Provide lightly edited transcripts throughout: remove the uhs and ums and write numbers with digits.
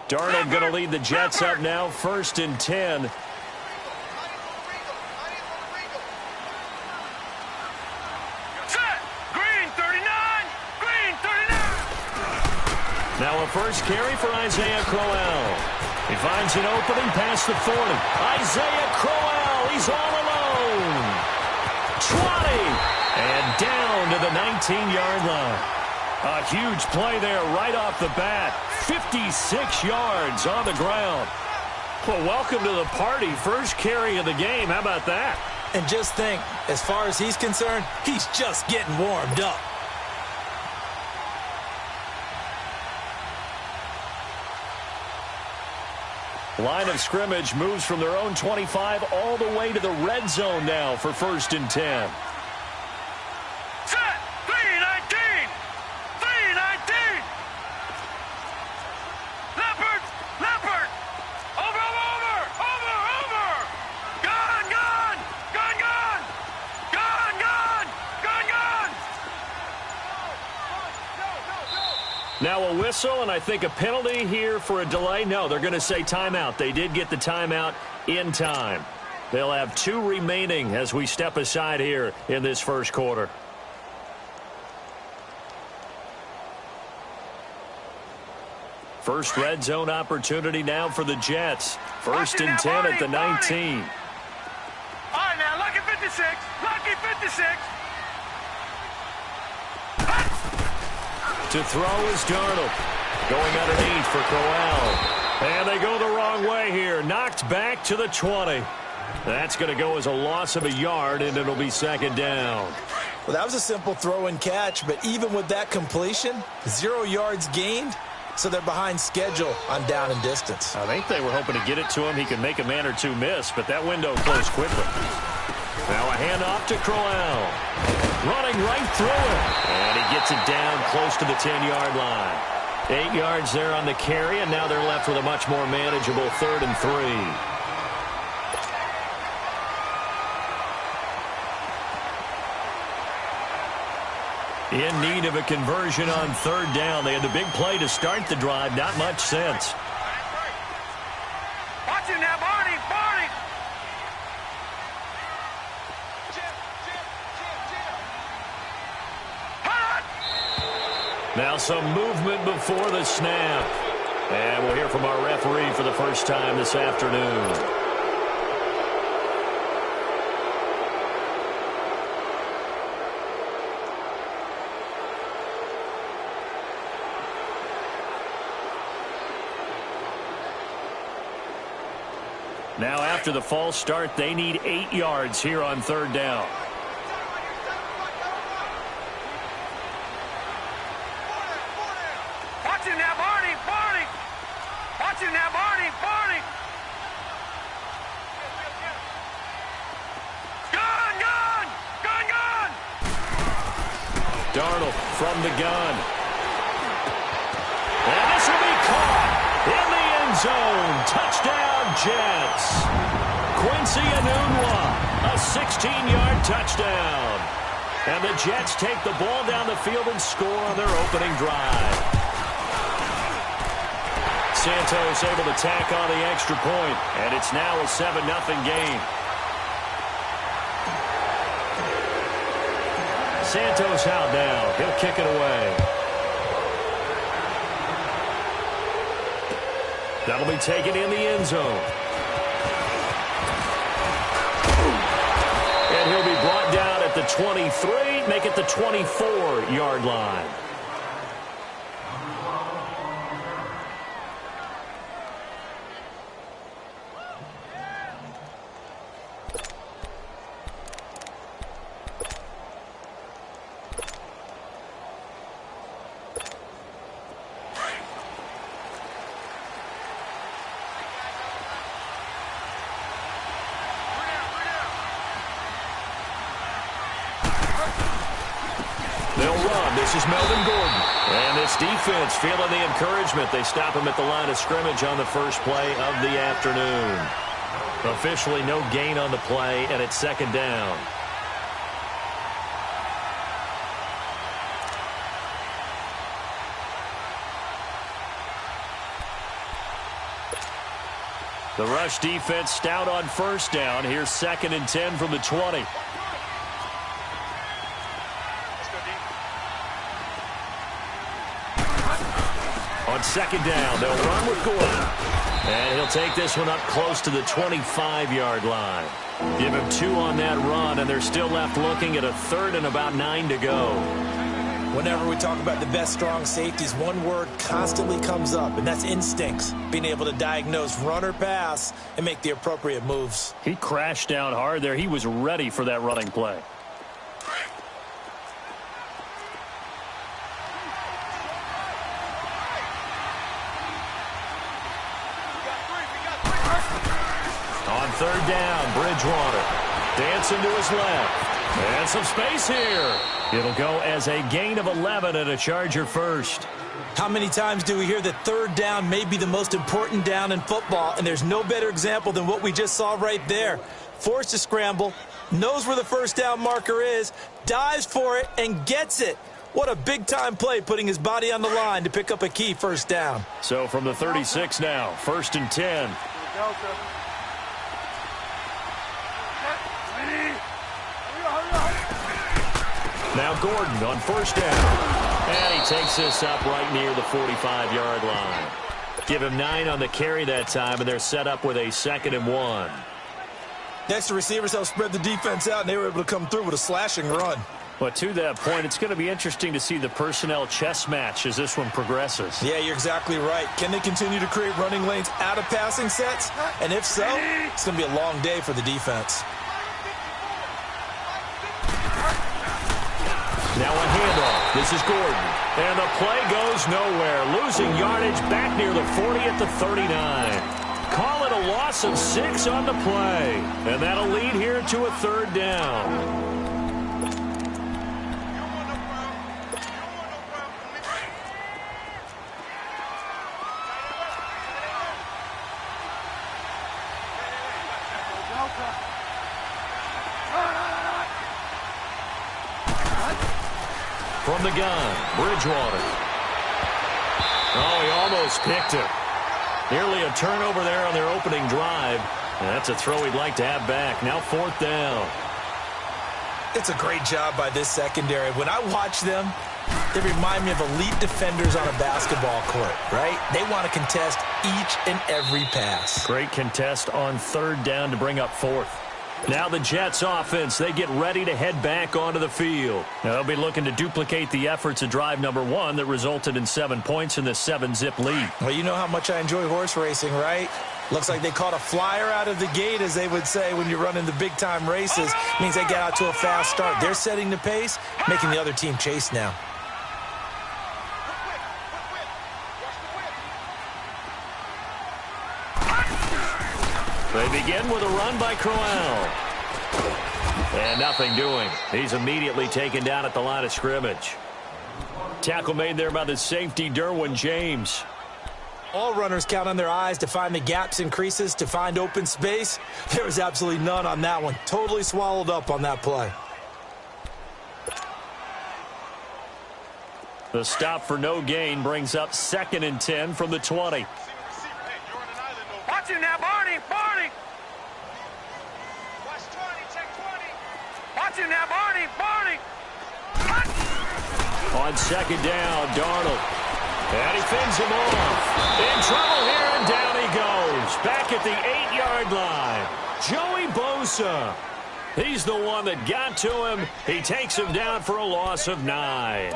Darnold going to lead the Jets up now, 1st and 10. Now a first carry for Isaiah Crowell. He finds an opening past the 40. Isaiah Crowell, he's all alone. 20, and down to the 19-yard line. A huge play there right off the bat. 56 yards on the ground. Well, welcome to the party. First carry of the game. How about that? And just think, as far as he's concerned, he's just getting warmed up. Line of scrimmage moves from their own 25 all the way to the red zone now for 1st and 10. Set! 3-19! 3-19! Leopard! Leopard! Over! Gun! Now a whistle, and I think a penalty here for a delay. No, they're going to say timeout. They did get the timeout in time. They'll have 2 remaining as we step aside here in this first quarter. First red zone opportunity now for the Jets. 1st and 10 at the 19. All right, now, lucky 56. Lucky 56. To throw is Darnold. Going underneath for Crowell. And they go the wrong way here. Knocked back to the 20. That's going to go as a loss of a yard, and it'll be 2nd down. Well, that was a simple throw and catch, but even with that completion, 0 yards gained, so they're behind schedule on down and distance. I think they were hoping to get it to him. He could make a man or two miss, but that window closed quickly. Now a handoff to Crowell. Running right through it. And he gets it down close to the 10-yard line. 8 yards there on the carry, and now they're left with a much more manageable 3rd and 3. In need of a conversion on 3rd down. They had the big play to start the drive. Not much sense. Watch it now, Barney. Now some movement before the snap. And we'll hear from our referee for the first time this afternoon. Now after the false start, they need 8 yards here on 3rd down. Watch it now, Barney. Watch it now, Barney. Gun! Darnold from the gun. And this will be caught in the end zone. Touchdown, Jets. Quincy Enunwa, a 16-yard touchdown. And the Jets take the ball down the field and score on their opening drive. Santos able to tack on the extra point, and it's now a 7-0 game. Santos out now. He'll kick it away. That'll be taken in the end zone. And he'll be brought down at the 23, make it the 24-yard line. This is Melvin Gordon. And this defense feeling the encouragement. They stop him at the line of scrimmage on the first play of the afternoon. Officially no gain on the play, and it's 2nd down. The rush defense stout on first down. Here's 2nd and 10 from the 20. On 2nd down, they'll run with Gordon. And he'll take this one up close to the 25-yard line. Give him 2 on that run, and they're still left looking at a 3rd and about 9 to go. Whenever we talk about the best strong safeties, one word constantly comes up, and that's instincts. Being able to diagnose run or pass and make the appropriate moves. He crashed down hard there. He was ready for that running play. On 3rd down, Bridgewater dancing to his left. And some space here. It'll go as a gain of 11 and a Charger first. How many times do we hear that 3rd down may be the most important down in football, and there's no better example than what we just saw right there. Forced to scramble, knows where the 1st down marker is, dives for it, and gets it. What a big-time play, putting his body on the line to pick up a key 1st down. So from the 36 now, 1st and 10. Now Gordon on 1st down. And he takes this up right near the 45-yard line. Give him 9 on the carry that time, and they're set up with a 2nd and 1. Next, the receivers help spread the defense out, and they were able to come through with a slashing run. But to that point, it's going to be interesting to see the personnel chess match as this one progresses. Yeah, you're exactly right. Can they continue to create running lanes out of passing sets? And if so, it's going to be a long day for the defense. Now a handoff. This is Gordon. And the play goes nowhere. Losing yardage back near the 40 at the 39. Call it a loss of 6 on the play. And that'll lead here to a 3rd down. From the gun, Bridgewater. Oh, he almost picked it. Nearly a turnover there on their opening drive. And that's a throw he'd like to have back. Now 4th down. It's a great job by this secondary. When I watch them, they remind me of elite defenders on a basketball court, right? They want to contest each and every pass. Great contest on 3rd down to bring up 4th. Now the Jets offense, they get ready to head back onto the field. Now they'll be looking to duplicate the efforts of drive number 1 that resulted in 7 points in the 7-zip lead. Well, you know how much I enjoy horse racing, right? Looks like they caught a flyer out of the gate, as they would say when you're running the big-time races. Means they get out to a fast start. They're setting the pace, making the other team chase now. They begin with a run by Crowell. And nothing doing. He's immediately taken down at the line of scrimmage. Tackle made there by the safety, Derwin James. All runners count on their eyes to find the gaps and creases, to find open space. There was absolutely none on that one. Totally swallowed up on that play. The stop for no gain brings up 2nd and 10 from the 20. Watch him now, Barney! Barney! Watch 20, check 20. Watch him now, Barney! Barney! On 2nd down, Darnold. And he fends him off. In trouble here, and down he goes. Back at the 8-yard line. Joey Bosa. He's the one that got to him. He takes him down for a loss of 9.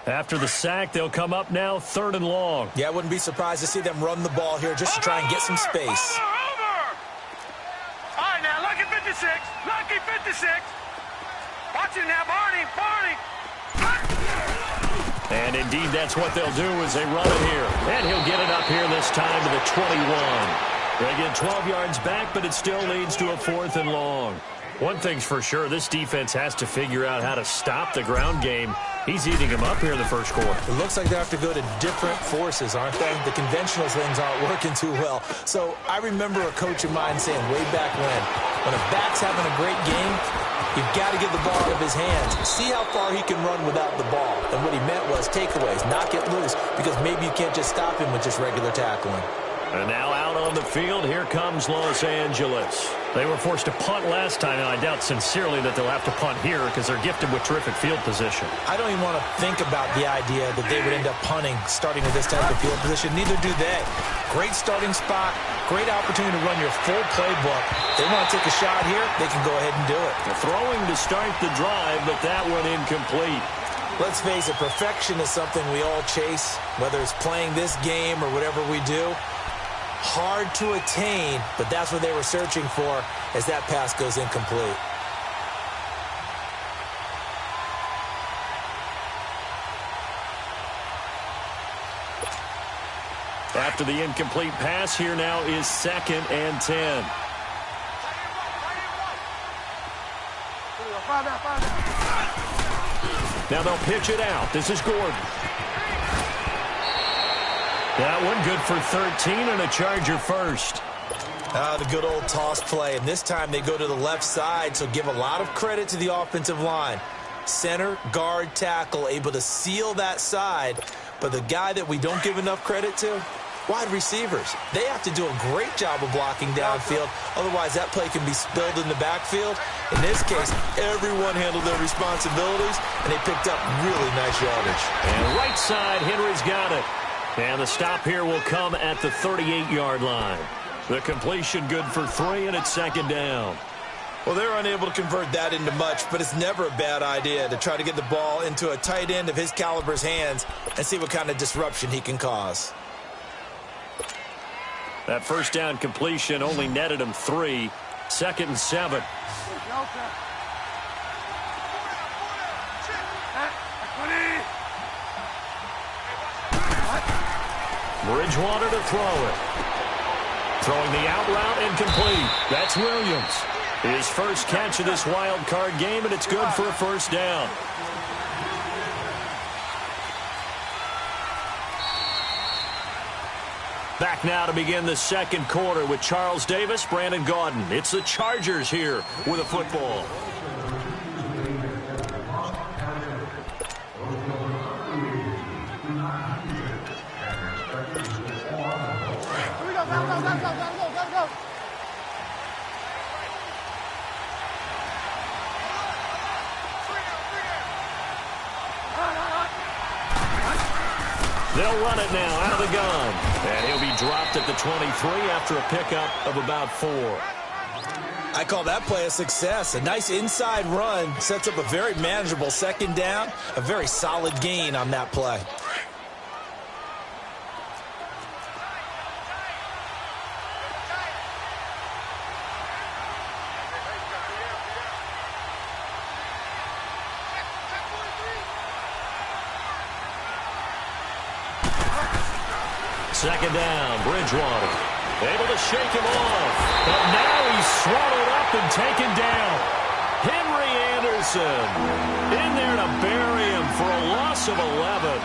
After the sack, they'll come up now 3rd and long. Yeah, I wouldn't be surprised to see them run the ball here just to try and get some space. Over! All right, now, lucky 56. Lucky 56. Watch him now, Barney. Barney. And indeed, that's what they'll do as they run it here. And he'll get it up here this time to the 21. They get 12 yards back, but it still leads to a 4th and long. One thing's for sure, this defense has to figure out how to stop the ground game. He's eating them up here in the first quarter. It looks like they have to go to different forces, aren't they? The conventional things aren't working too well. So I remember a coach of mine saying way back when a back's having a great game, you've got to get the ball out of his hands. See how far he can run without the ball. And what he meant was takeaways, knock it loose, because maybe you can't just stop him with just regular tackling. And now out on the field, here comes Los Angeles. They were forced to punt last time, and I doubt sincerely that they'll have to punt here because they're gifted with terrific field position. I don't even want to think about the idea that they would end up punting starting with this type of field position. Neither do they. Great starting spot, great opportunity to run your full playbook. They want to take a shot here, they can go ahead and do it. They're throwing to start the drive, but that one incomplete. Let's face it, perfection is something we all chase, whether it's playing this game or whatever we do. Hard to attain, but that's what they were searching for as that pass goes incomplete. After the incomplete pass, here now is 2nd and 10. Now they'll pitch it out. This is Gordon. That one good for 13 and a Charger first. The good old toss play, and this time they go to the left side, so give a lot of credit to the offensive line. Center, guard, tackle, able to seal that side, but the guy that we don't give enough credit to, wide receivers. They have to do a great job of blocking downfield, otherwise that play can be spilled in the backfield. In this case, everyone handled their responsibilities, and they picked up really nice yardage. And right side, Henry's got it. And the stop here will come at the 38-yard line. The completion good for 3, and it's 2nd down. Well, they're unable to convert that into much, but it's never a bad idea to try to get the ball into a tight end of his caliber's hands and see what kind of disruption he can cause. That first down completion only netted him 3. 2nd and 7. Bridgewater to throw it. Throwing the out route incomplete. That's Williams. His first catch of this wild card game, and it's good for a first down. Back now to begin the second quarter with Charles Davis, Brandon Gaudin. It's the Chargers here with a football. They'll run it now out of the gun. And he'll be dropped at the 23 after a pickup of about 4. I call that play a success. A nice inside run sets up a very manageable 2nd down. A very solid gain on that play. Second down, Bridgewater. Able to shake him off. But now he's swallowed up and taken down. Henry Anderson in there to bury him for a loss of 11.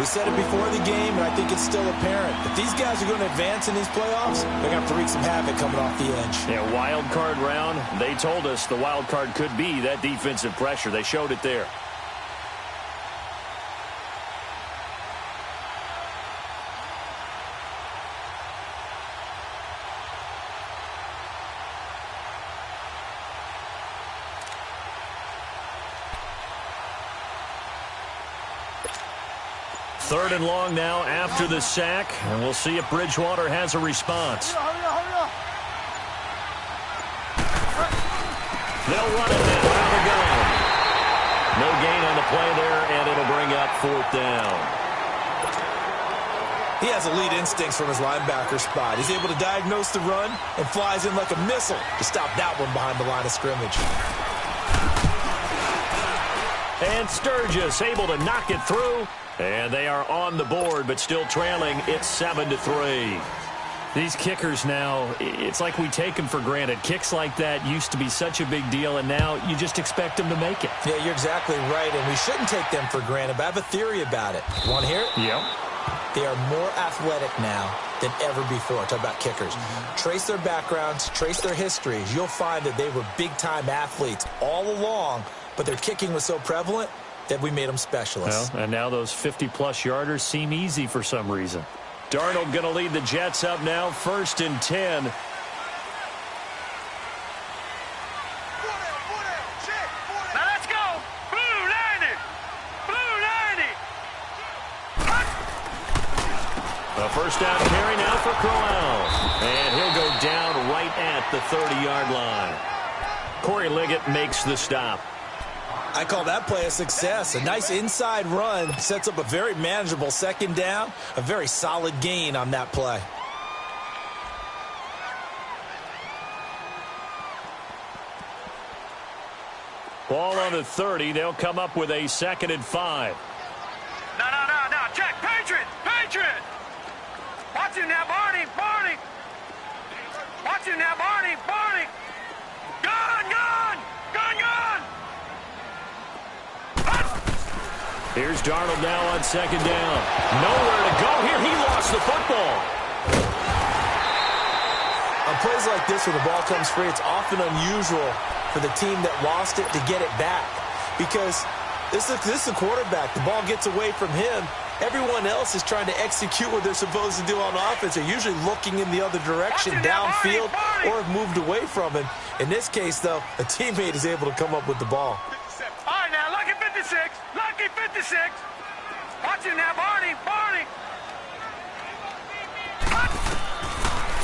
We said it before the game, and I think it's still apparent. If these guys are going to advance in these playoffs, they're going to have to wreak some havoc coming off the edge. Yeah, wild card round. They told us the wild card could be that defensive pressure. They showed it there. Third and long now after the sack, and we'll see if Bridgewater has a response. They'll run it now out of the gun. No gain on the play there, and it'll bring up 4th down. He has elite instincts from his linebacker spot. He's able to diagnose the run and flies in like a missile to stop that one behind the line of scrimmage. And Sturgis able to knock it through. And they are on the board, but still trailing. It's 7-3. These kickers now, it's like we take them for granted. Kicks like that used to be such a big deal, and now you just expect them to make it. Yeah, you're exactly right, and we shouldn't take them for granted, but I have a theory about it. Want to hear it? Yep. They are more athletic now than ever before. Talk about kickers. Trace their backgrounds, trace their histories. You'll find that they were big-time athletes all along, but their kicking was so prevalent that we made them specialists. Well, and now those 50-plus yarders seem easy for some reason. Darnold going to lead the Jets up now, 1st and 10. Now let's go. Blue 90. Blue 90. A first down carry now for Crowell. And he'll go down right at the 30-yard line. Corey Liggett makes the stop. I call that play a success. A nice inside run sets up a very manageable 2nd down, a very solid gain on that play. Ball on the 30. They'll come up with a 2nd and 5. No. Check. Patriot. Watch him now, Barney. Watch him now, Barney. Gun. Here's Darnold now on 2nd down. Nowhere to go here. He lost the football. On plays like this where the ball comes free, it's often unusual for the team that lost it to get it back. Because this is a quarterback. The ball gets away from him. Everyone else is trying to execute what they're supposed to do on offense. They're usually looking in the other direction, downfield, or have moved away from him. In this case, though, a teammate is able to come up with the ball. All right, now, lucky 56. Lucky 56. Watch him now, Barney.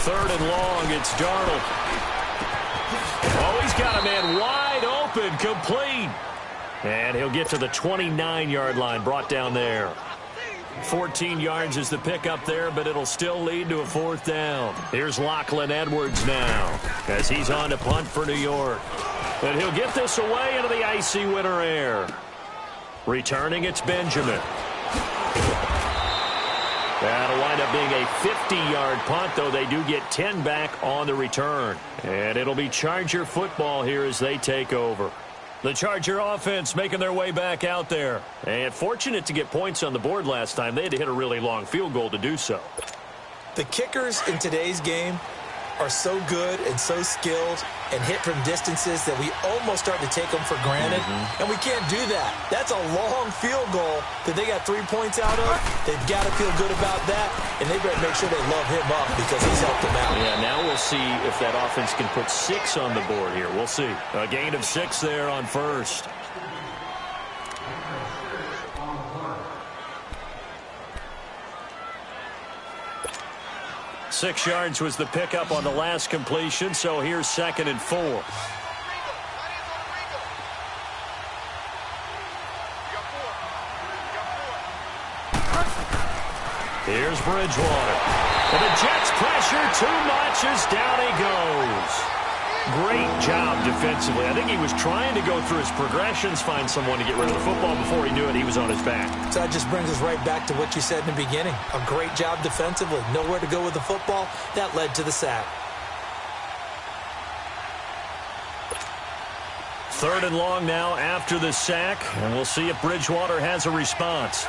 3rd and long, it's Darnold. Oh, he's got a man wide open, complete. And he'll get to the 29-yard line, brought down there. 14 yards is the pickup there, but it'll still lead to a 4th down. Here's Lachlan Edwards now, as he's on to punt for New York. And he'll get this away into the icy winter air. Returning, it's Benjamin. That'll wind up being a 50-yard punt, though they do get 10 back on the return. And it'll be Charger football here as they take over. The Charger offense making their way back out there. And fortunate to get points on the board last time. They had to hit a really long field goal to do so. The kickers in today's game are so good and so skilled and hit from distances that we almost start to take them for granted. And we can't do that. That's a long field goal that they got 3 points out of. They've got to feel good about that, and they better make sure they love him up because he's helped them out. Yeah, now we'll see if that offense can put 6 on the board here. We'll see. A gain of 6 there on 1st. Six yards was the pickup on the last completion, so here's 2nd and 4. Here's Bridgewater. And the Jets pressure too much as down he goes. Great job defensively. I think he was trying to go through his progressions, find someone to get rid of the football. Before he knew it, he was on his back. So that just brings us right back to what you said in the beginning. A great job defensively. Nowhere to go with the football. That led to the sack. 3rd and long now after the sack. And we'll see if Bridgewater has a response.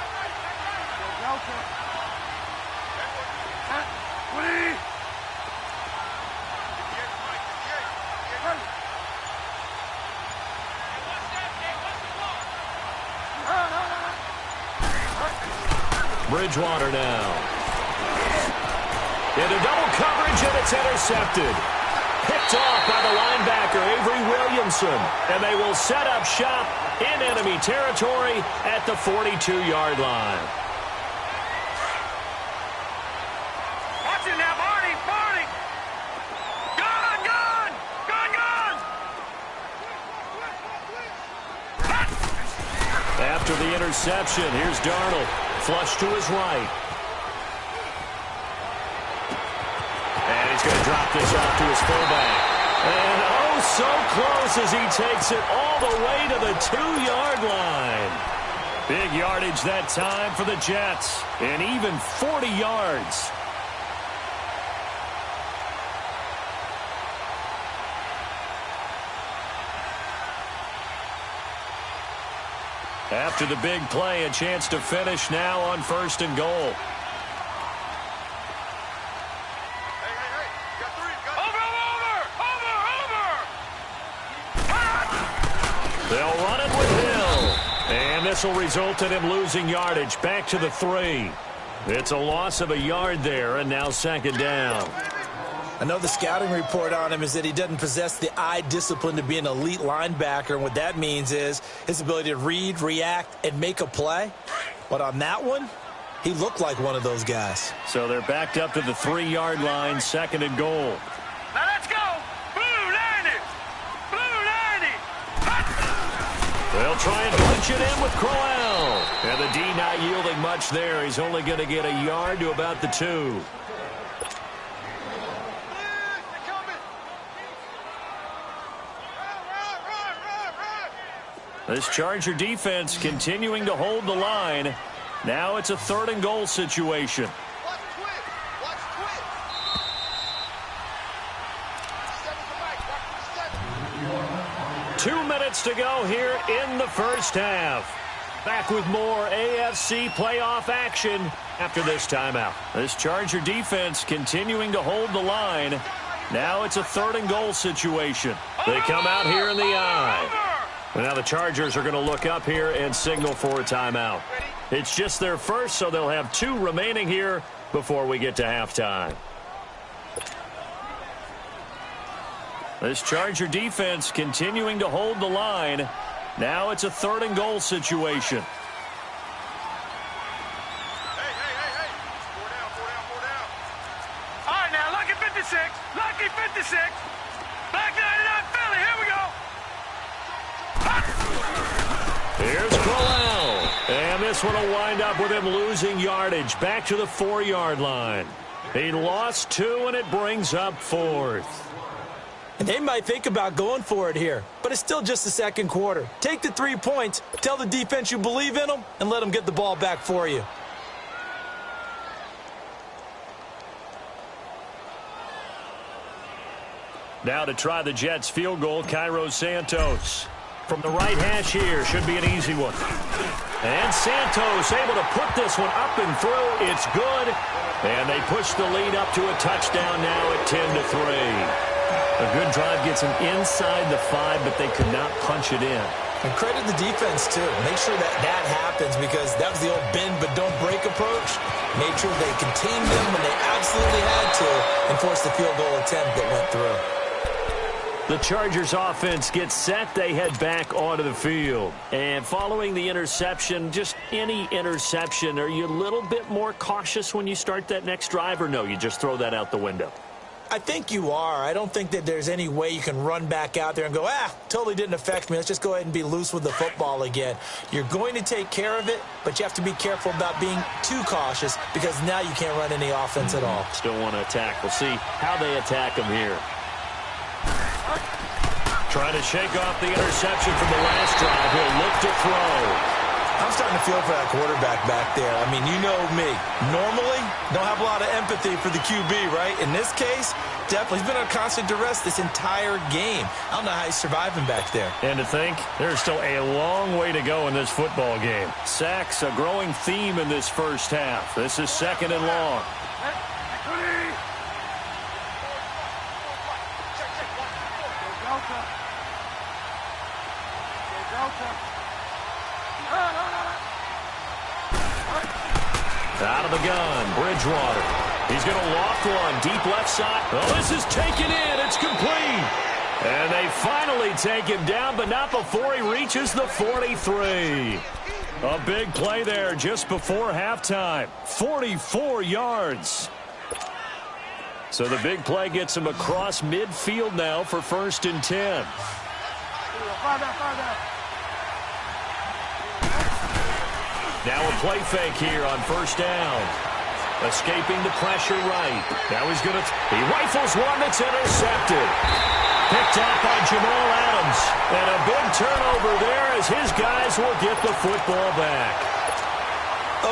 Bridgewater now. Into double coverage, and it's intercepted. Picked off by the linebacker, Avery Williamson. And they will set up shop in enemy territory at the 42-yard line. Watch it now, Barney. Gun. After the interception, here's Darnold. Flush to his right. And he's going to drop this off to his fullback. And oh, so close as he takes it all the way to the 2-yard line. Big yardage that time for the Jets. And even 40 yards. After the big play, a chance to finish now on 1st and goal. They'll run it with Hill. And this will result in him losing yardage back to the 3. It's a loss of a yard there, and now 2nd down. I know the scouting report on him is that he doesn't possess the eye discipline to be an elite linebacker, and what that means is his ability to read, react, and make a play. But on that one, he looked like one of those guys. So they're backed up to the 3-yard line, 2nd and goal. Now let's go. Blue 90. Blue 90. They'll try and punch it in with Crowell. And the D not yielding much there. He's only going to get a yard to about the 2. This Charger defense continuing to hold the line. Now it's a 3rd and goal situation. 2 minutes to go here in the first half. Back with more AFC playoff action after this timeout. This Charger defense continuing to hold the line. Now it's a 3rd and goal situation. They come out here in the eye. And now the Chargers are going to look up here and signal for a timeout. It's just their first, so they'll have 2 remaining here before we get to halftime. This Charger defense continuing to hold the line. Now it's a 3rd and goal situation. Hey. 4 down. All right, now, lucky 56. Lucky 56. Black 99 Philly. Here we go. Here's Crowell. And this one will wind up with him losing yardage back to the 4-yard line. He lost 2, and it brings up 4th. And they might think about going for it here, but it's still just the 2nd quarter. Take the 3 points, tell the defense you believe in them, and let them get the ball back for you. Now to try the Jets field goal, Cairo Santos. From the right hash here, should be an easy one. And Santos able to put this one up and through. It's good. And they push the lead up to a touchdown now at 10-3. A good drive gets them inside the 5, but they could not punch it in. And credit the defense, too. Make sure that happens, because that was the old bend but don't break approach. Made sure they contained them when they absolutely had to and forced the field goal attempt that went through. The Chargers offense gets set. They head back onto the field. And following the interception, just any interception, are you a little bit more cautious when you start that next drive, or no, you just throw that out the window? I think you are. I don't think that there's any way you can run back out there and go, totally didn't affect me. Let's just go ahead and be loose with the football again. You're going to take care of it, but you have to be careful about being too cautious, because now you can't run any offense at all. Still want to attack. We'll see how they attack them here. Trying to shake off the interception from the last drive. He'll look to throw. I'm starting to feel for that quarterback back there. I mean, you know me. Normally, don't have a lot of empathy for the QB, right? In this case, definitely. He's been under constant duress this entire game. I don't know how he's surviving back there. And to think, there's still a long way to go in this football game. Sacks, a growing theme in this first half. This is 2nd and long. Out of the gun, Bridgewater. He's going to loft one, deep left side. Oh, this is taken in. It's complete. And they finally take him down, but not before he reaches the 43. A big play there just before halftime. 44 yards. So the big play gets him across midfield now for 1st and 10. Now a play fake here on 1st down. Escaping the pressure right. Now he's going to... He rifles one that's intercepted. Picked up by Jamal Adams. And a big turnover there as his guys will get the football back.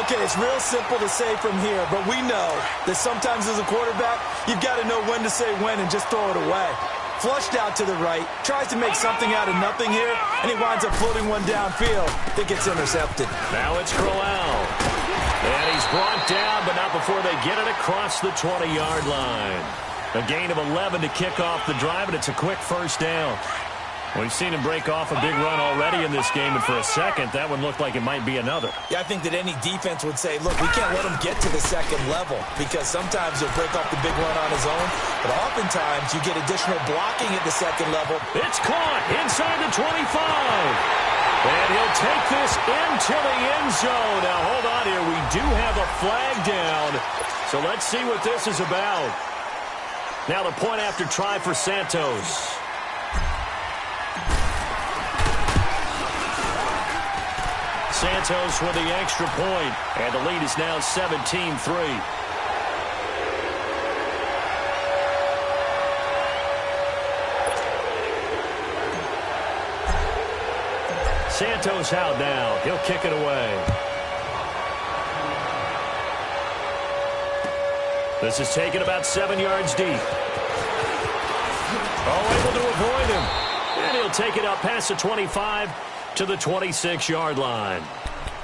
Okay, it's real simple to say from here, but we know that sometimes as a quarterback, you've got to know when to say when and just throw it away. Flushed out to the right, tries to make something out of nothing here, and he winds up floating one downfield that gets intercepted. Now it's Crowell. And he's brought down, but not before they get it across the 20-yard line. A gain of 11 to kick off the drive, and it's a quick first down. We've seen him break off a big run already in this game, and for a second, that one looked like it might be another. Yeah, I think that any defense would say, look, we can't let him get to the second level, because sometimes he'll break off the big run on his own, but oftentimes you get additional blocking at the second level. It's caught inside the 25. And he'll take this into the end zone. Now, hold on here. We do have a flag down, so let's see what this is about. Now the point after try for Santos. Santos with the extra point, and the lead is now 17-3. Santos out now. He'll kick it away. This is taken about 7 yards deep. Oh, able to avoid him. And he'll take it up past the 25 to the 26-yard line.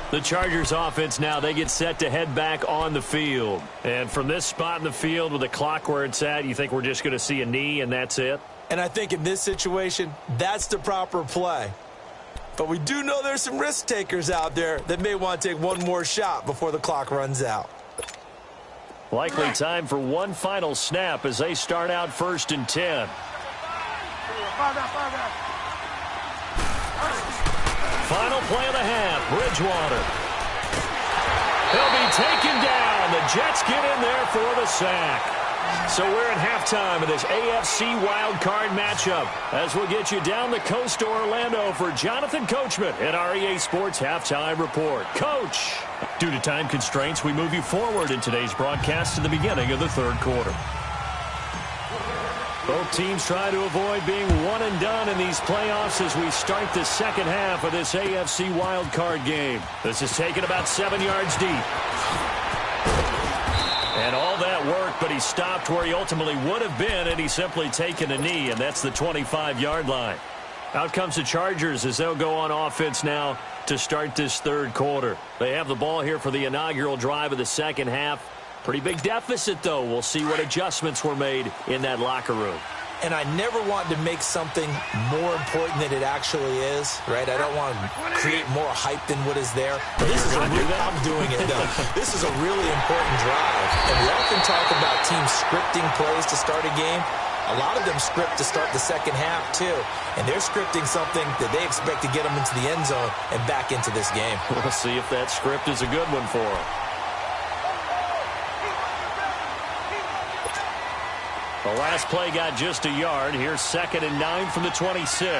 The Chargers offense now, they get set to head back on the field. And from this spot in the field with the clock where it's at, you think we're just going to see a knee and that's it? And I think in this situation, that's the proper play. But we do know there's some risk takers out there that may want to take one more shot before the clock runs out. Likely time for one final snap as they start out 1st and 10. Final play of the half, Bridgewater. He'll be taken down. The Jets get in there for the sack. So we're at halftime of this AFC wildcard matchup as we'll get you down the coast to Orlando for Jonathan Coachman at our EA Sports Halftime Report. Coach, due to time constraints, we move you forward in today's broadcast to the beginning of the third quarter. Both teams try to avoid being one and done in these playoffs as we start the second half of this AFC wildcard game. This is taken about 7 yards deep. And all that work, but he stopped where he ultimately would have been, and he's simply taken a knee, and that's the 25-yard line. Out comes the Chargers as they'll go on offense now to start this third quarter. They have the ball here for the inaugural drive of the second half. Pretty big deficit, though. We'll see what adjustments were made in that locker room. And I never want to make something more important than it actually is, right? I don't want to create more hype than what is there. But this is I'm doing it, though. This is a really important drive. And we often talk about teams scripting plays to start a game. A lot of them script to start the second half, too. And they're scripting something that they expect to get them into the end zone and back into this game. We'll see if that script is a good one for them. The last play got just a yard. Here's 2nd and 9 from the 26.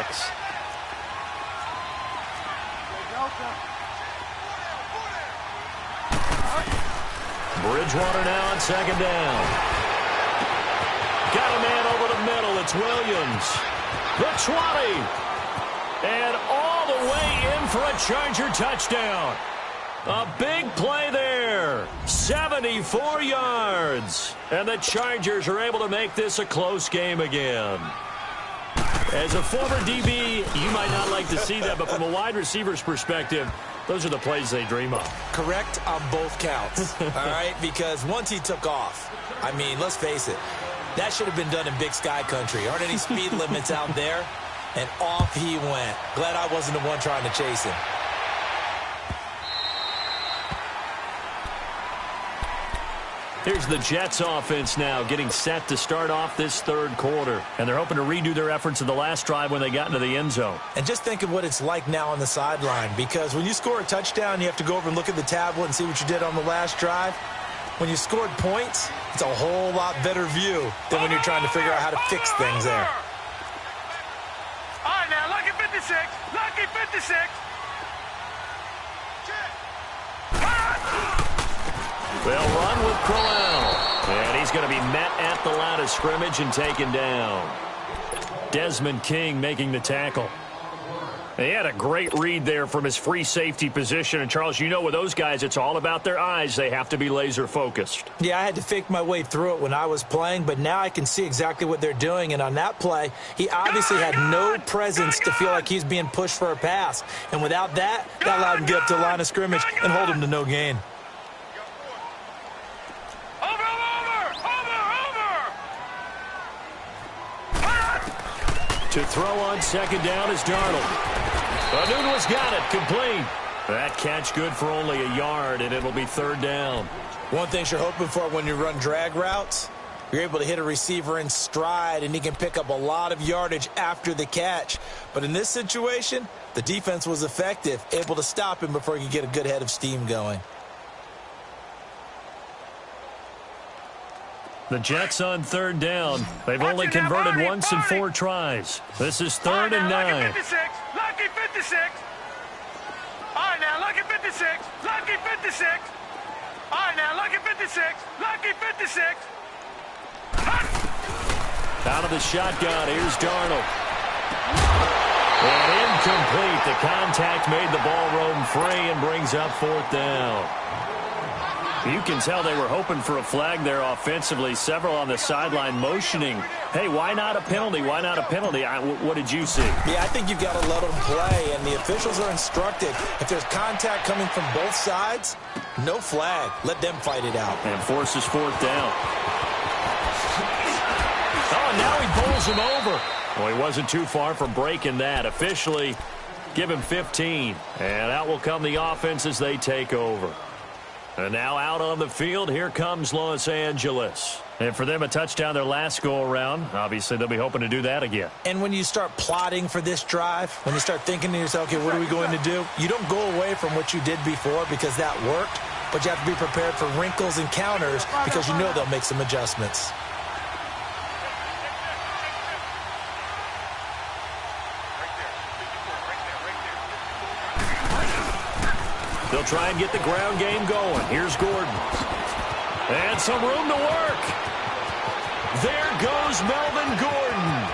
Bridgewater now on 2nd down. Got a man over the middle. It's Williams. The 20. And all the way in for a Charger touchdown. A big play there. 74 yards. And the Chargers are able to make this a close game again. As a former DB, you might not like to see that, but from a wide receiver's perspective, those are the plays they dream of. Correct on both counts, all right? Because once he took off, I mean, let's face it, that should have been done in Big Sky Country. Aren't any speed limits out there? And off he went. Glad I wasn't the one trying to chase him. Here's the Jets offense now getting set to start off this third quarter. And they're hoping to redo their efforts in the last drive when they got into the end zone. And just think of what it's like now on the sideline, because when you score a touchdown, you have to go over and look at the tablet and see what you did on the last drive. When you scored points, it's a whole lot better view than when you're trying to figure out how to fix things there. All right, now, lucky 56. Lucky 56. They'll run with Crowell. And he's going to be met at the line of scrimmage and taken down. Desmond King making the tackle. He had a great read there from his free safety position. And, Charles, you know with those guys, it's all about their eyes. They have to be laser-focused. Yeah, I had to fake my way through it when I was playing, but now I can see exactly what they're doing. And on that play, he obviously had no presence to feel like he's being pushed for a pass. And without that, that allowed him to get up to the line of scrimmage and hold him to no gain. To throw on second down is Darnold. Nunez got it, complete. That catch good for only a yard, and it'll be third down. One thing you're hoping for when you run drag routes, you're able to hit a receiver in stride, and he can pick up a lot of yardage after the catch. But in this situation, the defense was effective, able to stop him before he could get a good head of steam going. The Jets on third down. They've only converted once in 4 tries. This is 3rd and 9. Lucky 56. All right, now, lucky 56. Lucky 56. All right, now, lucky 56. Lucky 56. Out of the shotgun, here's Darnold. And incomplete. The contact made the ball roam free and brings up 4th down. You can tell they were hoping for a flag there offensively. Several on the sideline motioning. Hey, why not a penalty? Why not a penalty? What did you see? Yeah, I think you've got to let them play, and the officials are instructed. If there's contact coming from both sides, no flag. Let them fight it out. And forces 4th down. Oh, now he pulls him over. Well, he wasn't too far from breaking that. Officially, give him 15. And out will come the offense as they take over. And now out on the field, here comes Los Angeles. And for them, a touchdown their last go-around. Obviously, they'll be hoping to do that again. And when you start plotting for this drive, when you start thinking to yourself, okay, what are we going to do? You don't go away from what you did before because that worked, but you have to be prepared for wrinkles and counters because you know they'll make some adjustments. They'll try and get the ground game going. Here's Gordon. And some room to work. There goes Melvin Gordon.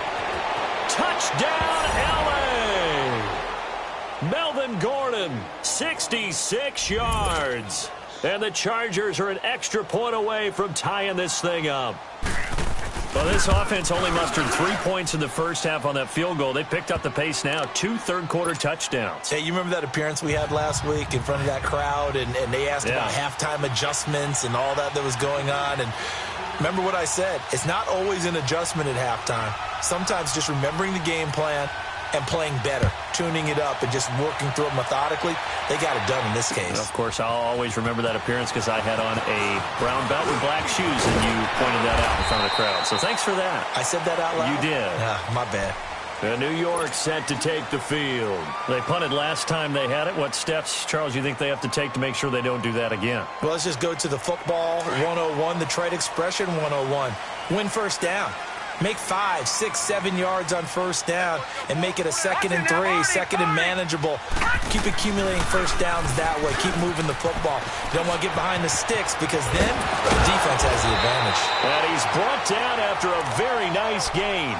Touchdown, L.A. Melvin Gordon, 66 yards. And the Chargers are an extra point away from tying this thing up. Well, this offense only mustered 3 points in the first half on that field goal. They picked up the pace now. 2 third-quarter touchdowns. Hey, you remember that appearance we had last week in front of that crowd, and they asked about halftime adjustments and all that was going on. And remember what I said. It's not always an adjustment at halftime. Sometimes just remembering the game plan and playing better, tuning it up and just working through it methodically. They got it done in this case. Of course, I'll always remember that appearance because I had on a brown belt with black shoes, and you pointed that out in front of the crowd. So thanks for that. I said that out loud? You did. My bad. New York set to take the field. They punted last time they had it. What steps, Charles, you think they have to take to make sure they don't do that again? Well, let's just go to the football 101, the trade expression 101. Win first down. Make 5, 6, 7 yards on first down and make it a 2nd and 3, 2nd and manageable. Keep accumulating first downs that way. Keep moving the football. You don't want to get behind the sticks because then the defense has the advantage. And he's brought down after a very nice gain.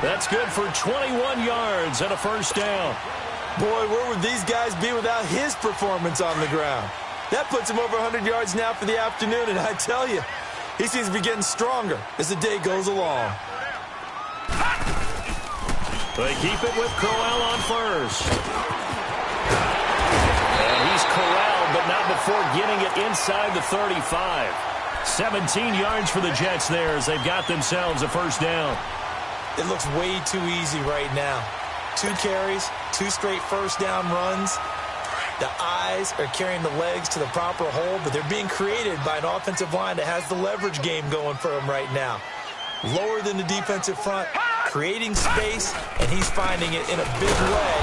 That's good for 21 yards and a first down. Boy, where would these guys be without his performance on the ground? That puts him over 100 yards now for the afternoon, and I tell you, he seems to be getting stronger as the day goes along. They keep it with Crowell on first. And he's corralled, but not before getting it inside the 35. 17 yards for the Jets there as they've got themselves a first down. It looks way too easy right now. 2 carries, 2 straight first down runs. The eyes are carrying the legs to the proper hole, but they're being created by an offensive line that has the leverage game going for them right now. Lower than the defensive front, creating space, and he's finding it in a big way.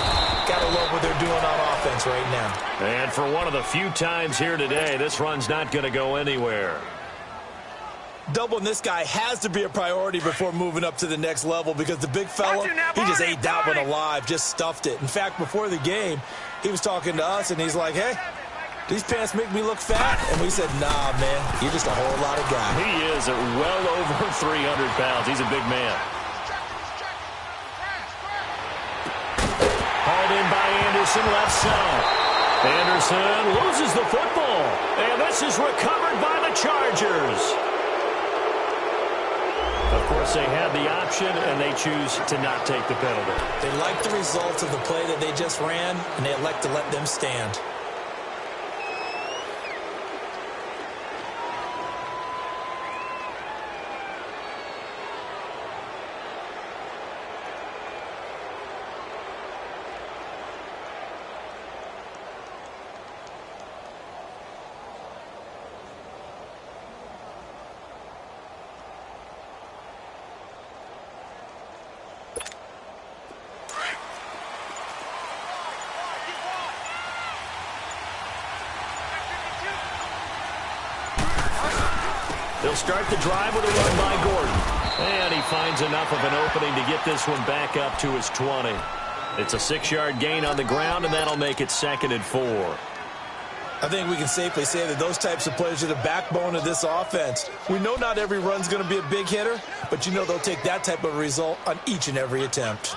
Gotta love what they're doing on offense right now. And for one of the few times here today, this run's not going to go anywhere. Doubling this guy has to be a priority before moving up to the next level because the big fella, he just ate that one alive, just stuffed it. In fact, before the game, he was talking to us, and he's like, hey, these pants make me look fat. And we said, nah, man, you're just a whole lot of guy. He is at well over 300 pounds. He's a big man. Hauled in by Anderson, left side. Anderson loses the football. And this is recovered by the Chargers. Of course, they had the option, and they choose to not take the penalty. They like the results of the play that they just ran, and they elect to let them stand. They'll start the drive with a run by Gordon. And he finds enough of an opening to get this one back up to his 20. It's a 6-yard gain on the ground, and that'll make it 2nd and 4. I think we can safely say that those types of plays are the backbone of this offense. We know not every run's going to be a big hitter, but you know they'll take that type of result on each and every attempt.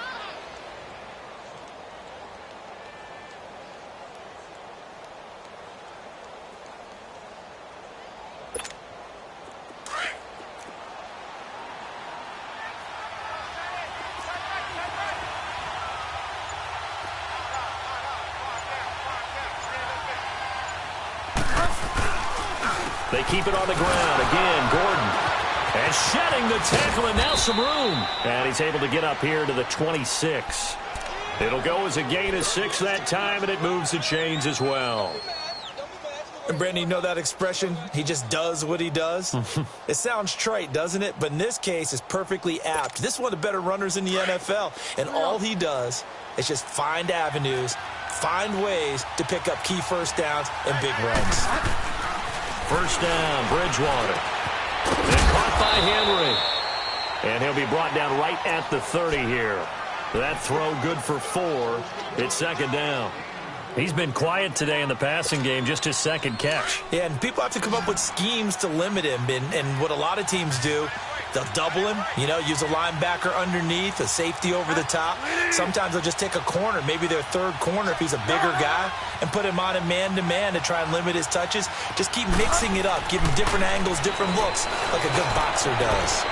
They keep it on the ground. Again, Gordon. And shedding the tackle, and now some room. And he's able to get up here to the 26. It'll go as a gain of 6 that time, and it moves the chains as well. And, Brandon, you know that expression? He just does what he does? It sounds trite, doesn't it? But in this case, it's perfectly apt. This is one of the better runners in the NFL. And all he does is just find avenues, find ways to pick up key first downs and big runs. First down, Bridgewater. And caught by Henry. And he'll be brought down right at the 30 here. That throw good for 4. It's 2nd down. He's been quiet today in the passing game, just his 2nd catch. Yeah, and people have to come up with schemes to limit him. And what a lot of teams do, they'll double him, use a linebacker underneath, a safety over the top. Sometimes they'll just take a corner, maybe their 3rd corner if he's a bigger guy, and put him on a man-to-man to try and limit his touches. Just keep mixing it up, give him different angles, different looks, like a good boxer does.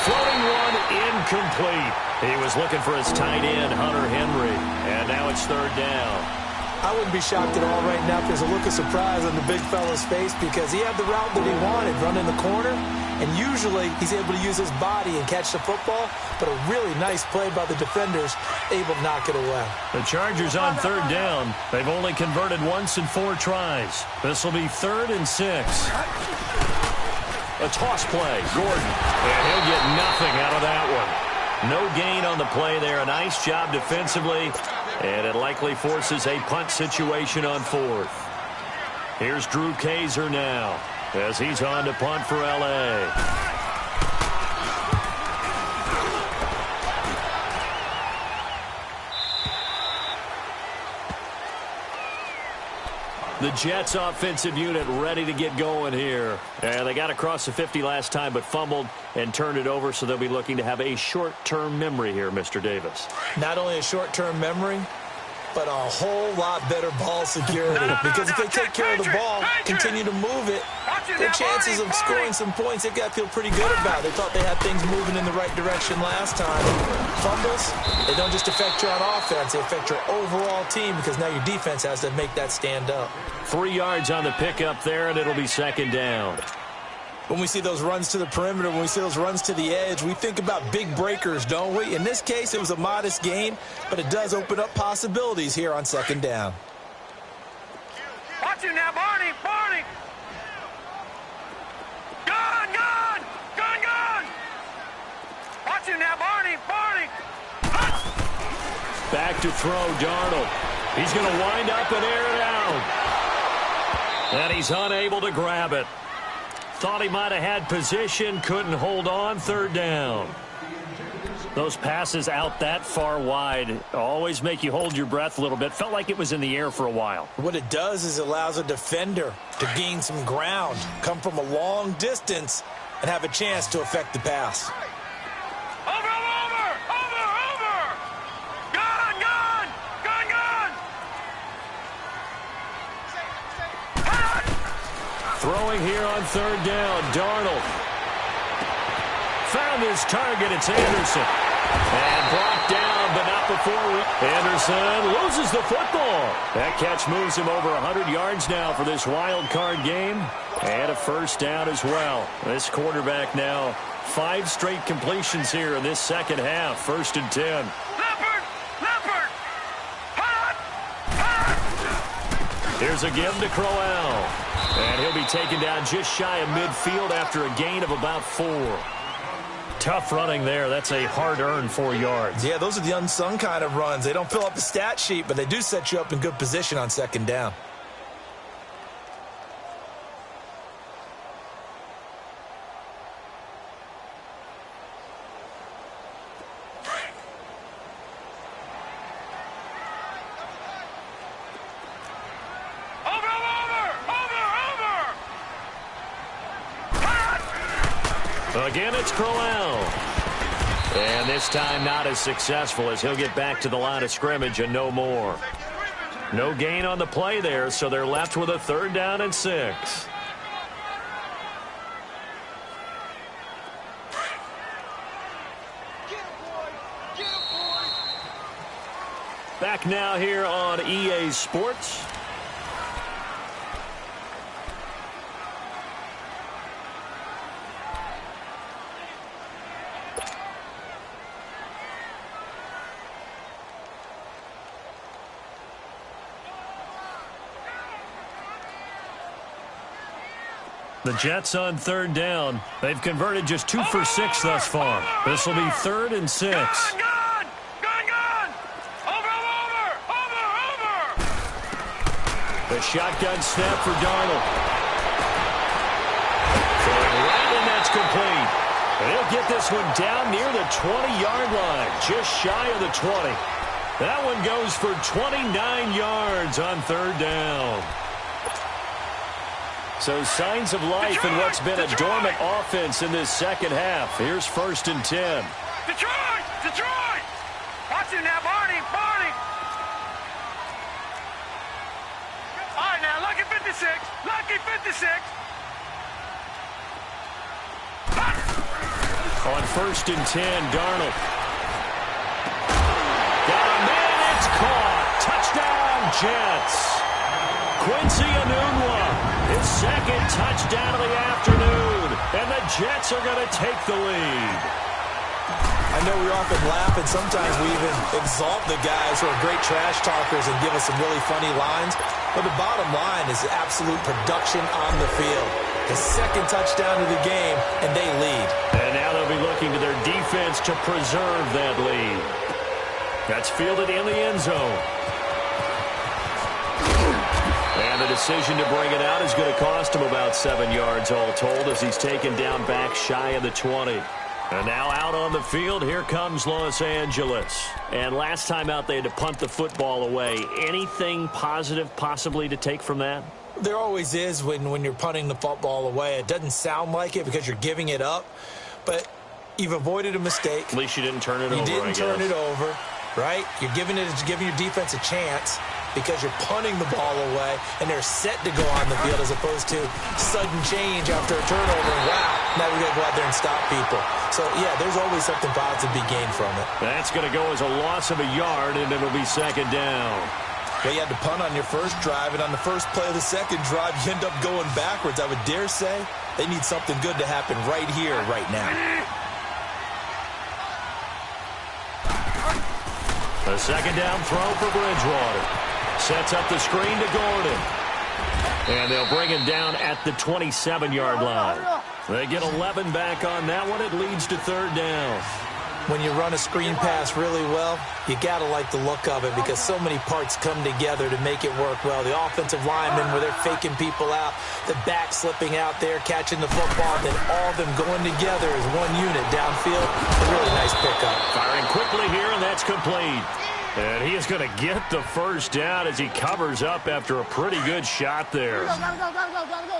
Floating one, incomplete. He was looking for his tight end, Hunter Henry, and now it's 3rd down. I wouldn't be shocked at all right now if there's a look of surprise on the big fella's face because he had the route that he wanted, running the corner, and usually he's able to use his body and catch the football, but a really nice play by the defenders, able to knock it away. The Chargers on 3rd down. They've only converted once in 4 tries. This will be 3rd and 6. A toss play, Gordon, and he'll get nothing out of that one. No gain on the play there. A nice job defensively. And it likely forces a punt situation on 4th. Here's Drew Kaiser now as he's on to punt for L.A. The Jets offensive unit ready to get going here. And they got across the 50 last time but fumbled and turned it over, so they'll be looking to have a short-term memory here, Mr. Davis. Not only a short-term memory, but a whole lot better ball security. Because if they take care of the ball, continue to move it, their chances of scoring some points, they've got to feel pretty good about. They thought they had things moving in the right direction last time. Fumbles, they don't just affect you on offense, they affect your overall team because now your defense has to make that stand up. 3 yards on the pickup there, and it'll be 2nd down. When we see those runs to the perimeter, when we see those runs to the edge, we think about big breakers, don't we? In this case, it was a modest gain, but it does open up possibilities here on 2nd down. Watch him now, Barney! Barney! Gone! Gone! Gone! Gone! Watch him now, Barney! Barney! Back to throw, Darnold. He's going to wind up and air it out. And he's unable to grab it. Thought he might have had position, couldn't hold on, 3rd down. Those passes out that far wide always make you hold your breath a little bit. Felt like it was in the air for a while. What it does is it allows a defender to gain some ground, come from a long distance, and have a chance to affect the pass. Over! Over! Over! Over! Gone! Gone! Gone! Gone! Throwing here on third down, Darnold. Found his target, it's Anderson. And brought down, but not before Anderson loses the football. That catch moves him over 100 yards now for this wild card game. And a first down as well. This quarterback now 5 straight completions here in this second half. 1st and 10. Leopard! Leopard! Hot! Hot! Here's a give to Crowell. And he'll be taken down just shy of midfield after a gain of about 4. Tough running there. That's a hard-earned 4 yards. Yeah, those are the unsung kind of runs. They don't fill up the stat sheet, but they do set you up in good position on second down. Again, it's Crowell. And this time not as successful as he'll get back to the line of scrimmage and no more. No gain on the play there, so they're left with a 3rd down and 6. Back now here on EA Sports. The Jets on 3rd down. They've converted just 2 for 6 thus far. This will be 3rd and 6. Gone! Over! The shotgun snap for Darnold. Throwing right, and that's complete. And he'll get this one down near the 20-yard line, just shy of the 20. That one goes for 29 yards on 3rd down. So signs of life in what's been a dormant offense in this second half. Here's 1st and 10. Detroit! Watch him now, Barney! All right, now, lucky 56. On 1st and 10, Darnold. Got a man, it's caught. Touchdown, Jets. Quincy Enunwa, his 2nd touchdown of the afternoon, and the Jets are going to take the lead. I know we often laugh, and sometimes we even exalt the guys who are great trash talkers and give us some really funny lines, but the bottom line is absolute production on the field. His 2nd touchdown of the game, and they lead. And now they'll be looking to their defense to preserve that lead. That's fielded in the end zone. And the decision to bring it out is going to cost him about 7 yards all told as he's taken down back shy of the 20. And now out on the field, here comes Los Angeles. And last time out, they had to punt the football away. Anything positive possibly to take from that? There always is when you're punting the football away. It doesn't sound like it because you're giving it up, but you've avoided a mistake. At least you didn't turn it over, You didn't turn it over, right? You're giving your defense a chance because you're punting the ball away, and they're set to go on the field as opposed to sudden change after a turnover. Wow, now we got to go out there and stop people. So, yeah, there's always something positive to be gained from it. That's going to go as a loss of a yard, and it'll be 2nd down. Well, you had to punt on your first drive, and on the first play of the second drive, you end up going backwards. I would dare say they need something good to happen right here, right now. A 2nd down throw for Bridgewater. Sets up the screen to Gordon. And they'll bring him down at the 27-yard line. They get 11 back on that one. It leads to 3rd down. When you run a screen pass really well, you got to like the look of it because so many parts come together to make it work well. The offensive linemen where they're faking people out, the back slipping out there, catching the football, then all of them going together as one unit downfield. A really nice pickup. Firing quickly here, and that's complete. And he is going to get the first down as he covers up after a pretty good shot there.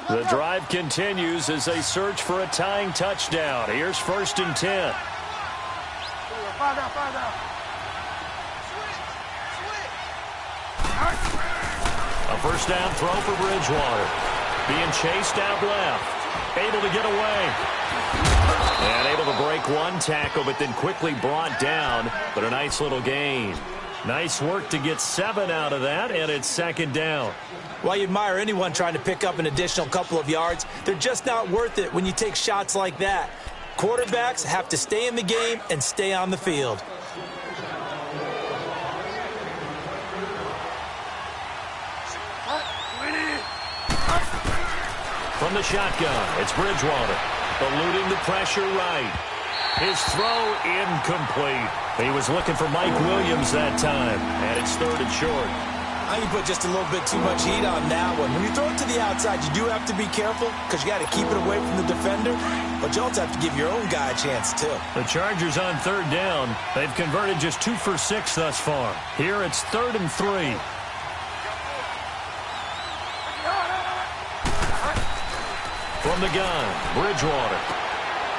The drive continues as they search for a tying touchdown. Here's 1st and 10. A 1st down throw for Bridgewater. being chased out left. Able to get away. And able to break one tackle, but then quickly brought down. But a nice little gain. Nice work to get 7 out of that, and it's second down. Well, you admire anyone trying to pick up an additional couple of yards. They're just not worth it when you take shots like that. Quarterbacks have to stay in the game and stay on the field. From the shotgun, it's Bridgewater. Eluding the pressure right. His throw incomplete. He was looking for Mike Williams that time, and it's 3rd and short. I think you put just a little bit too much heat on that one. When you throw it to the outside, you do have to be careful because you got to keep it away from the defender, but you also have to give your own guy a chance too. The Chargers on 3rd down. They've converted just 2 for 6 thus far. Here it's 3rd and 3. From the gun, Bridgewater.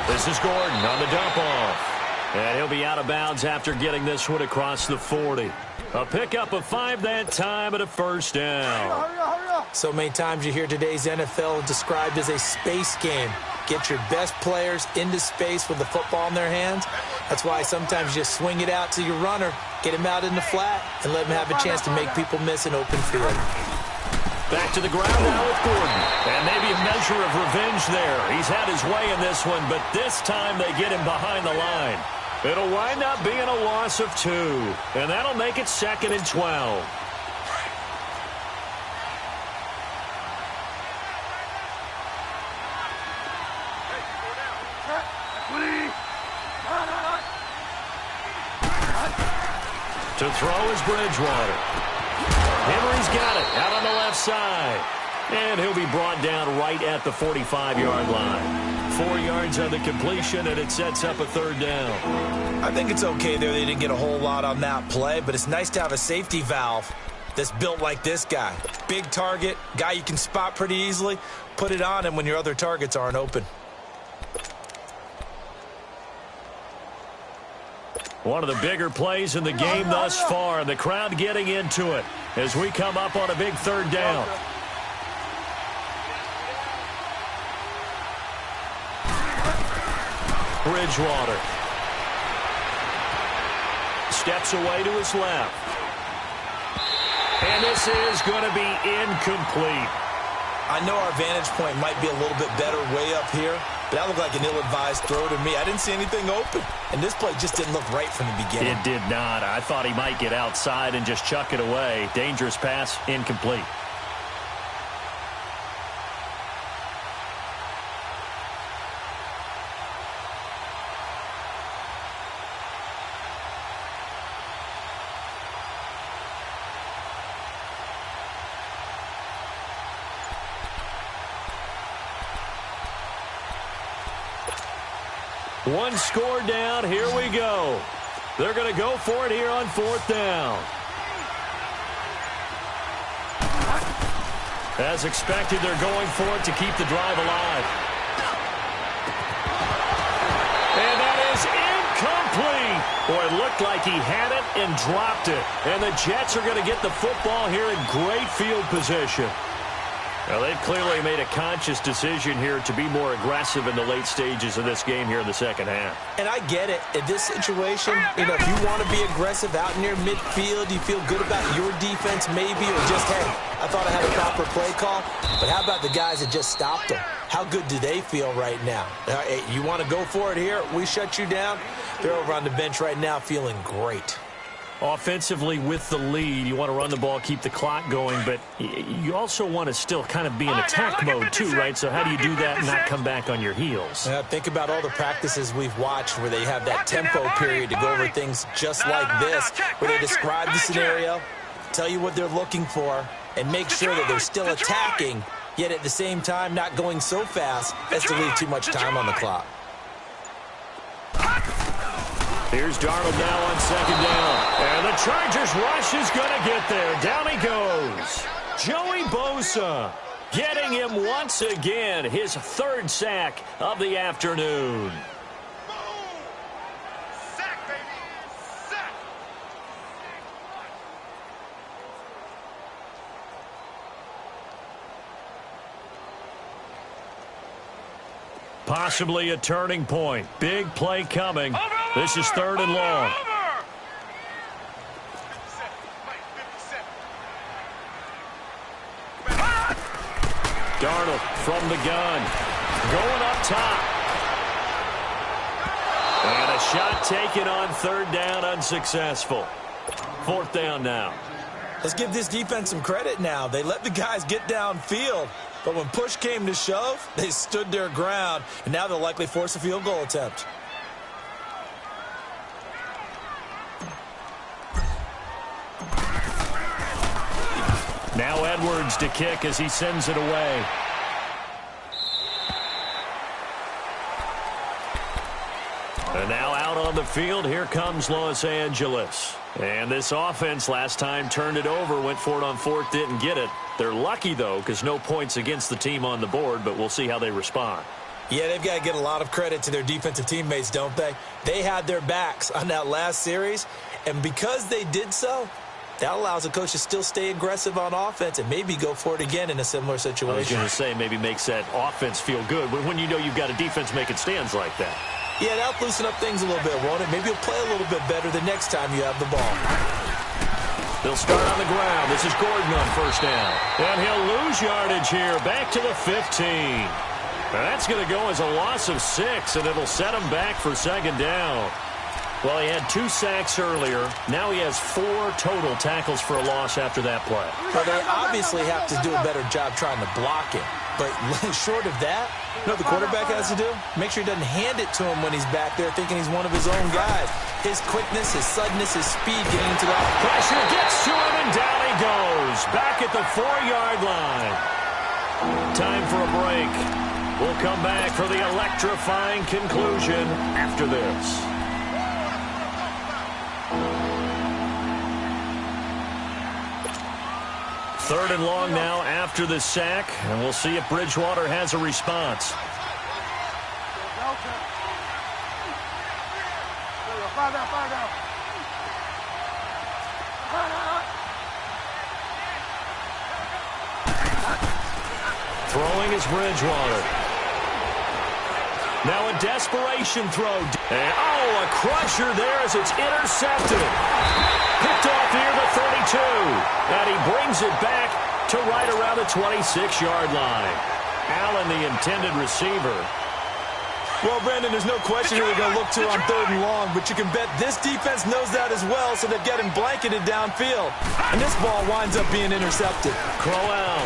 This is Gordon on the dump off. And he'll be out of bounds after getting this one across the 40. A pickup of 5 that time and a first down. So many times you hear today's NFL described as a space game. Get your best players into space with the football in their hands. That's why sometimes you just swing it out to your runner, get him out in the flat, and let him have a chance to make people miss an open field. Back to the ground now with Gordon. And maybe a measure of revenge there. He's had his way in this one, but this time they get him behind the line. It'll wind up being a loss of 2. And that'll make it 2nd and 12. To throw is Bridgewater. Henry's got it out on the left side. And he'll be brought down right at the 45-yard line. 4 yards on the completion, and it sets up a 3rd down. I think it's okay there. They didn't get a whole lot on that play, but it's nice to have a safety valve that's built like this guy. Big target, guy you can spot pretty easily. Put it on him when your other targets aren't open. One of the bigger plays in the game thus far, and the crowd getting into it as we come up on a big 3rd down. Bridgewater steps away to his left. And this is going to be incomplete. I know our vantage point might be a little bit better way up here, but that looked like an ill-advised throw to me. I didn't see anything open, and this play just didn't look right from the beginning. It did not. I thought he might get outside and just chuck it away. Dangerous pass, incomplete. One score down. Here we go. They're going to go for it here on 4th down. As expected, they're going for it to keep the drive alive. And that is incomplete. Boy, it looked like he had it and dropped it. And the Jets are going to get the football here in great field position. Well, they've clearly made a conscious decision here to be more aggressive in the late stages of this game here in the second half. And I get it. In this situation, if you want to be aggressive out near midfield, you feel good about your defense maybe, or just, hey, I thought I had a proper play call. But how about the guys that just stopped them? How good do they feel right now? Hey, you want to go for it here? We shut you down. They're over on the bench right now feeling great. Offensively with the lead, you want to run the ball, keep the clock going, but you also want to still kind of be in attack mode too, right? So how do you do that and not come back on your heels? Think about all the practices we've watched where they have that tempo period to go over things just like this, where they describe the scenario, tell you what they're looking for, and make sure that they're still attacking, yet at the same time not going so fast as to leave too much time on the clock. Here's Darnold now on 2nd down. And the Chargers rush is going to get there. Down he goes. Joey Bosa getting him once again. His 3rd sack of the afternoon. Sack, baby. Sack. Possibly a turning point. Big play coming. This is 3rd and long. Darnold from the gun. Going up top. And a shot taken on 3rd down, unsuccessful. 4th down now. Let's give this defense some credit now. They let the guys get downfield, but when push came to shove, they stood their ground, and now they'll likely force a field goal attempt. Now Edwards to kick as he sends it away. And now out on the field, here comes Los Angeles. And this offense last time turned it over, went for it on 4th, didn't get it. They're lucky, though, because no points against the team on the board, but we'll see how they respond. Yeah, they've got to get a lot of credit to their defensive teammates, don't they? They had their backs on that last series, and because they did so, that allows the coach to still stay aggressive on offense and maybe go for it again in a similar situation. I was going to say maybe makes that offense feel good when you know you've got a defense making stands like that. Yeah, that'll loosen up things a little bit, won't it? Maybe you'll play a little bit better the next time you have the ball. They'll start on the ground. This is Gordon on 1st down. And he'll lose yardage here, back to the 15. That's going to go as a loss of 6, and it'll set him back for 2nd down. Well, he had 2 sacks earlier. Now he has 4 total tackles for a loss after that play. Well, they obviously have to do a better job trying to block him. But short of that, you know what the quarterback has to do? Make sure he doesn't hand it to him when he's back there thinking he's one of his own guys. His quickness, his suddenness, his speed getting into that. Pressure gets to him, and down he goes. Back at the 4-yard line. Time for a break. We'll come back for the electrifying conclusion after this. Third and long now after the sack, and we'll see if Bridgewater has a response. Throwing is Bridgewater. Now a desperation throw. And, a crusher there as it's intercepted. Picked off near the 32. And he brings it back to right around the 26-yard line. Allen, the intended receiver. Well, Brandon, there's no question who they're going to look to on 3rd and long, but you can bet this defense knows that as well, so they've got him blanketed downfield. And this ball winds up being intercepted. Crowell.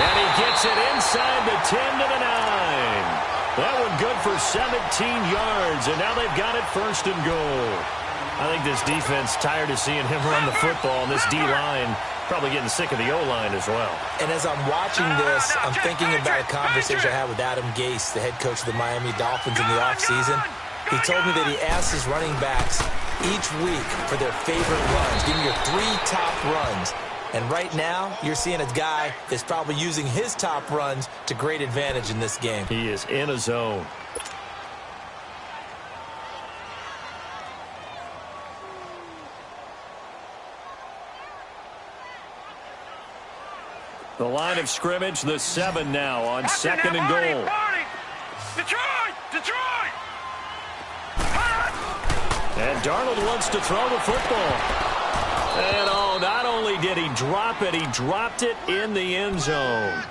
And he gets it inside the 10 to the 9. That one good for 17 yards, and now they've got it 1st and goal. I think this defense tired of seeing him run the football, and this D-line probably getting sick of the O-line as well. And as I'm watching this, I'm thinking about a conversation I had with Adam Gase, the head coach of the Miami Dolphins in the offseason. He told me that he asked his running backs each week for their favorite runs. Give me your 3 top runs. And right now, you're seeing a guy that's probably using his top runs to great advantage in this game. He is in a zone. The line of scrimmage, the 7 now on 2nd and goal. Detroit! And Darnold wants to throw the football. And, not only did he drop it, he dropped it in the end zone.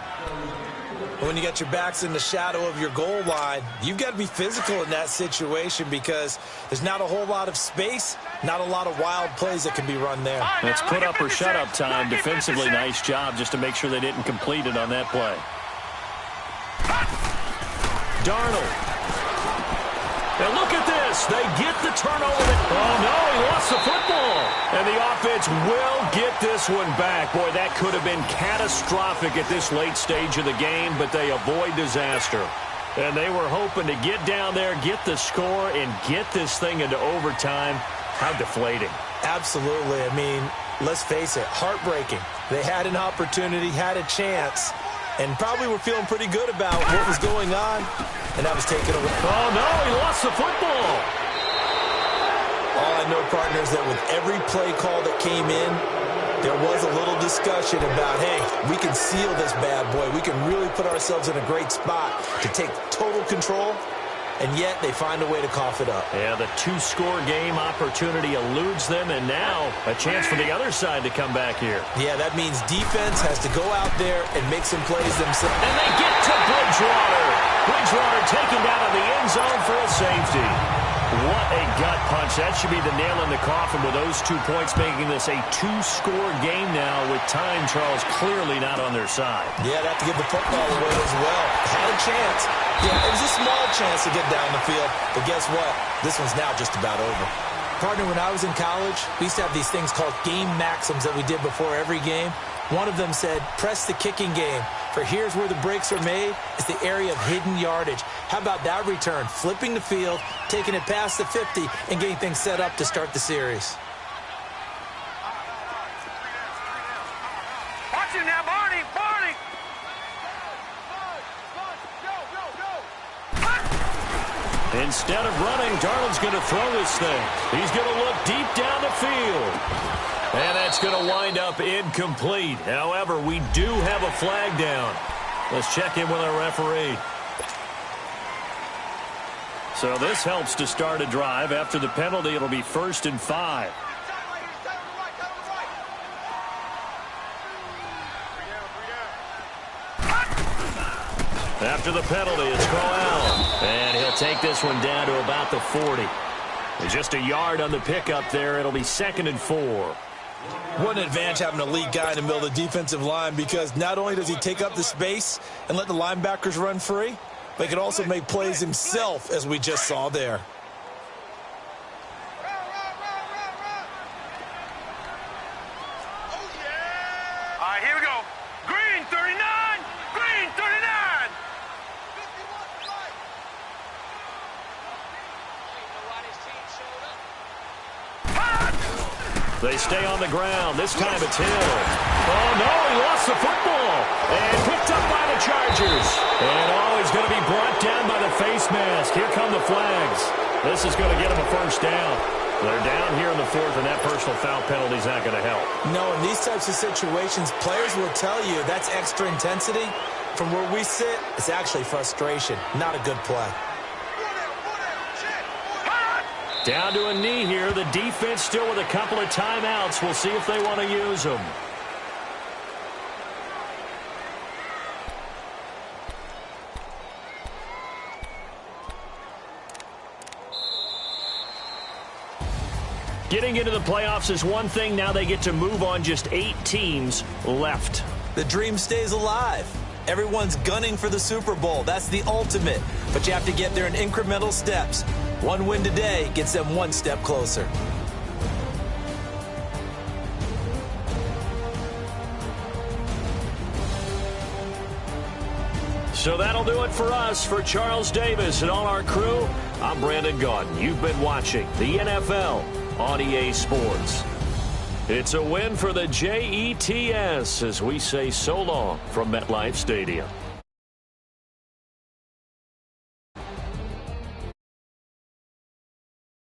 When you got your backs in the shadow of your goal line, you've got to be physical in that situation because there's not a whole lot of space, not a lot of wild plays that can be run there. That's put up or shut up time. Defensively, nice job just to make sure they didn't complete it on that play. Darnold. And look at this. They get the turnover. Oh, no, he lost the football. And the offense will get this one back. Boy, that could have been catastrophic at this late stage of the game, but they avoid disaster. And they were hoping to get down there, get the score, and get this thing into overtime. How deflating. Absolutely. I mean, let's face it, heartbreaking. They had an opportunity, had a chance, and probably were feeling pretty good about what was going on, and that was taken away. Oh, no, he lost the football. All I know, partner, is that with every play call that came in, There was a little discussion about, hey, we can seal this bad boy. We can really put ourselves in a great spot to take total control, and yet they find a way to cough it up. Yeah, the two-score game opportunity eludes them, and now a chance for the other side to come back here. Yeah, that means defense has to go out there and make some plays themselves. And they get to Bridgewater. Bridgewater taken down in the end zone for a safety. What a gut punch. That should be the nail in the coffin with those 2 points, making this a two-score game now with time, Charles, clearly not on their side. Yeah, they have to give the football away as well. Had a chance. Yeah, it was a small chance to get down the field. But guess what? This one's now just about over. Partner, when I was in college, we used to have these things called game maxims that we did before every game. One of them said, press the kicking game. For here's where the breaks are made. It's the area of hidden yardage. How about that return? Flipping the field, taking it past the 50, and getting things set up to start the series. Watch him now, Barney! Barney! Instead of running, Darnold's going to throw this thing. He's going to look deep down the field. And that's going to wind up incomplete. However, we do have a flag down. Let's check in with our referee. So this helps to start a drive. After the penalty, it'll be 1st and 5. After the penalty, it's Crowell. And he'll take this one down to about the 40. Just a yard on the pickup there. It'll be 2nd and 4. What an advantage having a lead guy in the middle of the defensive line, because not only does he take up the space and let the linebackers run free, but he can also make plays himself, as we just saw there. All right, here we go. Green 39! Green 39! They stay on the ground. This time it's Hill. Oh, no, he lost the football. And picked up by the Chargers. And, oh, he's going to be brought down by the face mask. Here come the flags. This is going to get him a 1st down. They're down here in the 4th, and that personal foul penalty is not going to help. No, in these types of situations, players will tell you that's extra intensity. From where we sit, it's actually frustration. Not a good play. Down to a knee here. The defense still with a couple of timeouts. We'll see if they want to use them. Getting into the playoffs is one thing. Now they get to move on. Just 8 teams left. The dream stays alive. Everyone's gunning for the Super Bowl. That's the ultimate. But you have to get there in incremental steps. One win today gets them one step closer. So that'll do it for us. For Charles Davis and all our crew, I'm Brandon Gaudin. You've been watching the NFL on EA Sports. It's a win for the Jets as we say so long from MetLife Stadium.